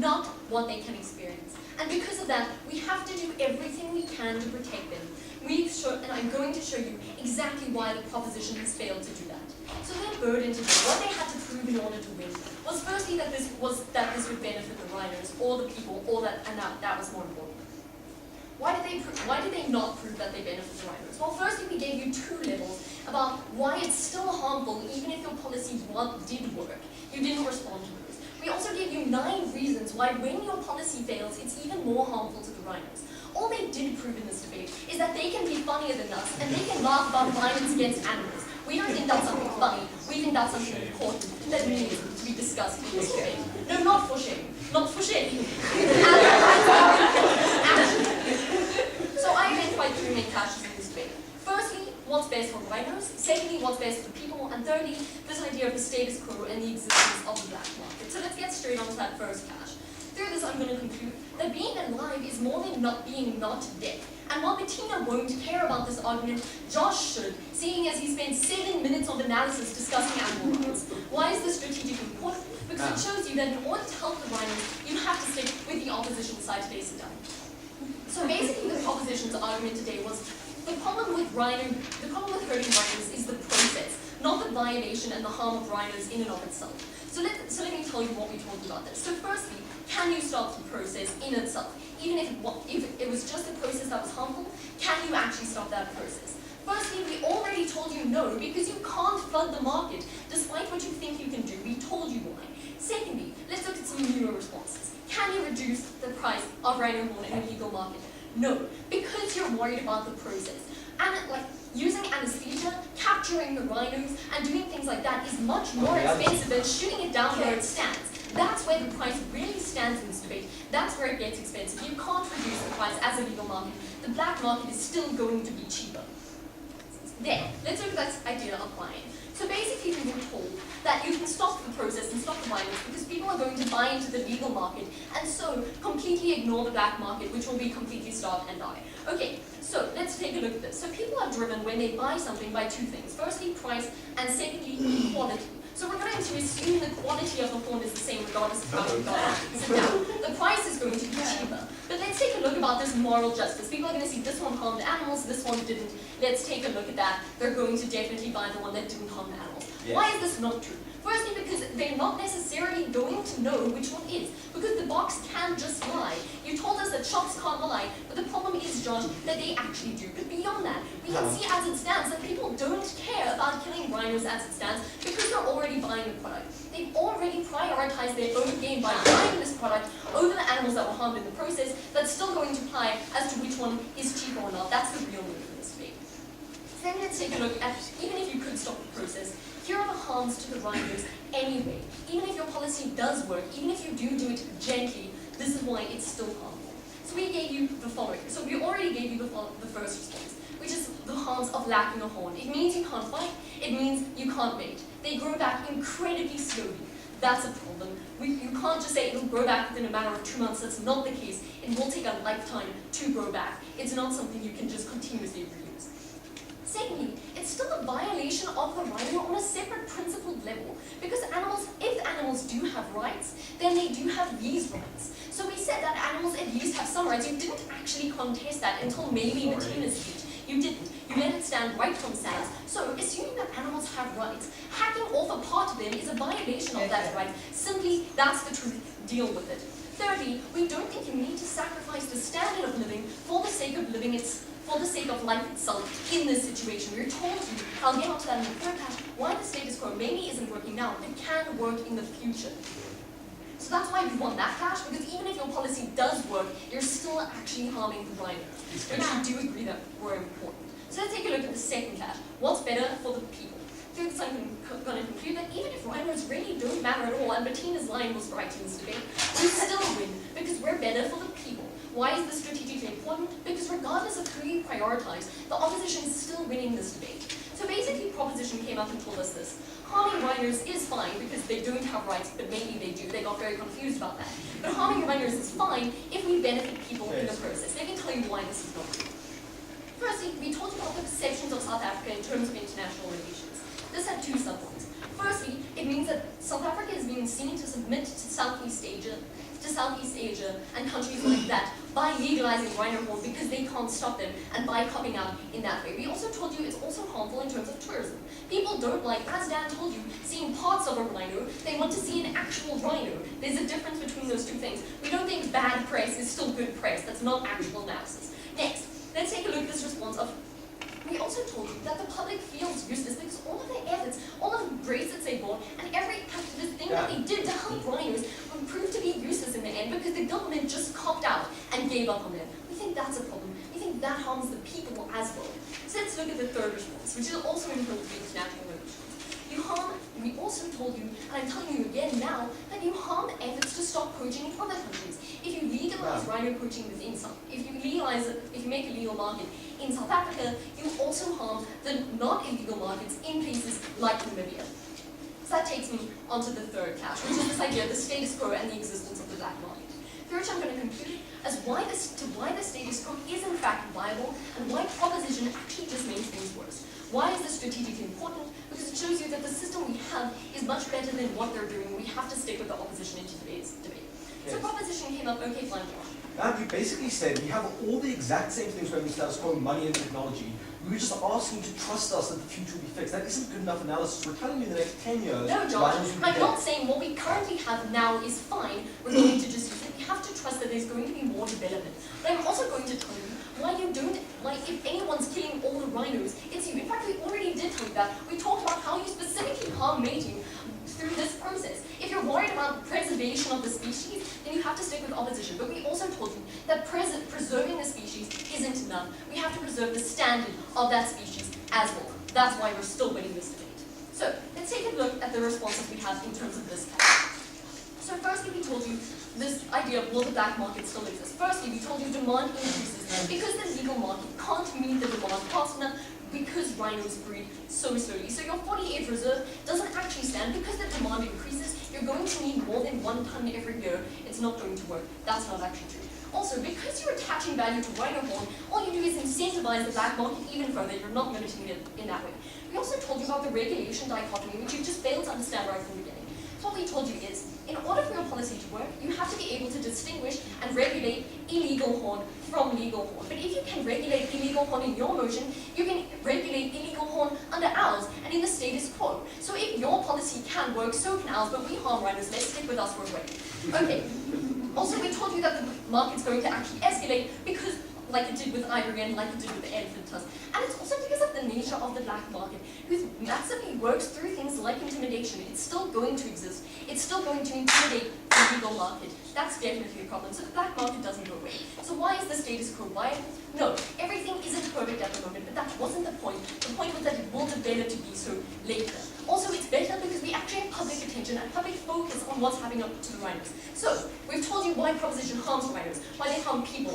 not what they can experience. And because of that, we have to do everything we can to protect them. And I'm going to show you exactly why the proposition has failed to do that. So their burden today, what they had to prove in order to win, was firstly that this would benefit the rhinos or the people, and that was more important. Why did they not prove that they benefit the rhinos? Well, firstly, we gave you 2 levels about why it's still harmful, even if your policies did work. You didn't respond to those. We also gave you 9 reasons why when your policy fails, it's even more harmful to the rhinos. All they did prove in this debate is that they can be funnier than us, and they can laugh about violence against animals. We don't think that's something funny. We think that's something important that needs to be discussed in this debate. No, not for shame. Not for shame. So I identified 3 main clashes in this debate. Firstly, what's best for rhinos. Secondly, what's best for the people. And thirdly, this idea of the status quo and the existence of the black market. So let's get straight on to that first clash. Through this, I'm going to conclude that being alive is more than being not dead. And while Bettina won't care about this argument, Josh should, seeing as he spent 7 minutes of analysis discussing animal rights. Why is this strategically important? Because it shows you that in order to help the rhinos, you have to stick with the opposition side today. Sit down. So basically, the opposition's argument today was the problem with hurting rhinos is the process, not the violation and the harm of rhinos in and of itself. So let me tell you what we told you about this. So firstly, can you stop the process in itself? Even if it was just a process that was harmful, can you actually stop that process? Firstly, we already told you no, because you can't flood the market, despite what you think you can do. We told you why. Secondly, let's look at some newer responses. Can you reduce the price of rhino horn in a legal market? No, because you're worried about the process. And using anesthesia, capturing the rhinos, and doing things like that is much more expensive than shooting it down where it stands. That's where the price really stands in this debate. That's where it gets expensive. You can't reduce the price as a legal market. The black market is still going to be cheaper. There, let's look at that idea applying. So basically we were told that you can stop the process and stop the violence because people are going to buy into the legal market and so completely ignore the black market, which will be completely starved and die. Okay, so let's take a look at this. So people are driven when they buy something by 2 things. Firstly, price, and secondly, quality. So we're going to assume the quality of the horn is the same regardless of how you got it. So now, the price is going to be cheaper. But let's take a look about this moral justice. People are going to see this one harmed animals, this one didn't. Let's take a look at that. They're going to definitely buy the one that didn't harm the animals. Yes. Why is this not true? Firstly, because they're not necessarily going to know which one is. Because the box can just lie. You told us that shops can't lie, but the problem is, Josh, that they actually do. But beyond that, we can see as it stands that people don't care about killing rhinos as it stands because they're already buying the product. They've already prioritized their own gain by buying this product over the animals that were harmed in the process. That's still going to apply as to which one is cheaper or not. That's the real move in this debate. Then let's take a look at, even if you could stop the process, here are the harms to the rhinos anyway. Even if your policy does work, even if you do it gently, this is why it's still harmful. So we gave you the following. So we already gave you the first response, which is the harms of lacking a horn. It means you can't fight. It means you can't mate. They grow back incredibly slowly. That's a problem. You can't just say it'll grow back within a matter of 2 months. That's not the case. It will take a lifetime to grow back. It's not something you can just continuously reuse. Secondly, it's still a violation of the rhino on a separate principled level. Because if animals do have rights, then they do have these rights. So we said that animals at least have some rights. You didn't actually contest that until maybe Bettina's speech. You didn't. You let it stand right from SANS. So assuming that animals have rights, hacking off a part of them is a violation of that right. Simply, that's the truth. Deal with it. Thirdly, we don't think you need to sacrifice the standard of living for the sake of living for the sake of life itself in this situation. We're told you, I'll get onto that in the third class, why the status quo maybe isn't working now, but can work in the future. So that's why we won that clash, because even if your policy does work, you're still actually harming the rhinos, which we do agree that were important. So let's take a look at the second clash. What's better for the people? Through this, I'm going to conclude that even if rhinos really don't matter at all, and Bettina's line was right in this debate, we still win, because we're better for the people. Why is this strategically important? Because regardless of who you prioritize, the opposition is still winning this debate. So basically, proposition came up and told us this. Harming rhinos is fine because they don't have rights, but maybe they do. They got very confused about that. But harming rhinos is fine if we benefit people in the process. Let me tell you why this is not true. Firstly, we talked about the perceptions of South Africa in terms of international relations. This had 2 subpoints. Firstly, it means that South Africa is being seen seeming to submit to Southeast Asia and countries like that by legalizing rhino horn because they can't stop them and by copying out in that way. We also told you it's also harmful in terms of tourism. People don't like, as Dan told you, seeing parts of a rhino. They want to see an actual rhino. There's a difference between those two things. We don't think bad press is still good press. That's not actual analysis. Next, let's take a look at this response of, we also told you that the public feels useless because all of their efforts, all of the bracelets they bought, and every activist thing that they did to help rhinos would prove to be useless in the end because the government just copped out and gave up on them. We think that's a problem. We think that harms the people as well. So let's look at the third response, which is also important to international relations. We also told you, and I'm telling you again now, that you harm efforts to stop poaching in other countries. If you legalize rhino poaching within if you make a legal market in South Africa, you also harm the not illegal markets in places like Namibia. So that takes me onto the third clash, which is this idea of the status quo and the existence of the black market. Third, I'm going to conclude as why the status quo is in fact viable and why proposition actually just makes things worse. Why is this strategically important? Because it shows you that the system we have is much better than what they're doing. We have to stick with the opposition in today's debate. Yes. So proposition came up, okay, fine, Josh. And you basically said we have all the exact same things when we status quo, money and technology. We were just asking you to trust us that the future will be fixed. That isn't good enough analysis. We're telling you in the next 10 years. No, Josh, I'm not saying what we currently have now is fine. We're going to just use it. We have to trust that there's going to be more development. But I'm also going to tell you why you don't, like if anyone's killing all the rhinos, it's you. In fact, we already did tell you that. We talked about how you specifically harm mating through this process. If you're worried about preservation of the species, then you have to stick with opposition. But we also told you that preserving the species isn't enough. We have to preserve the standard of that species as well. That's why we're still winning this debate. So let's take a look at the responses we have in terms of this case. So firstly, we told you this idea of will the black market still exist. Firstly, we told you demand increases because the legal market can't meet the demand fast enough because rhinos breed so slowly. So your 48 reserve doesn't actually stand because the demand increases. You're going to need more than 1 ton every year. It's not going to work. That's not actually true. Also, because you're attaching value to rhino horn, all you do is incentivize the black market even further. You're not limiting it in that way. We also told you about the regulation dichotomy, which you just failed to understand right from the beginning. So what we told you is, in order for your policy to work, you have to be able to distinguish and regulate illegal horn from legal horn. But if you can regulate illegal horn in your motion, you can regulate illegal horn under ours and in the status quo. So if your policy can work, so can ours, but we harm rhinos. Let's stick with us for a way. Okay. Also, we told you that the market's going to actually escalate because, like it did with ivory and like it did with the elephant tusk. And it's also because of the nature of the black market, who massively works through things like intimidation. It's still going to exist. It's still going to intimidate the legal market. That's definitely a problem. So the black market doesn't go away. So why is the status quo viable? No, everything isn't perfect at the moment, but that wasn't the point. The point was that it will develop to be so later. Also, it's better because we actually have public attention and public focus on what's happening up to the rhinos. So, we've told you why proposition harms rhinos, why they harm people,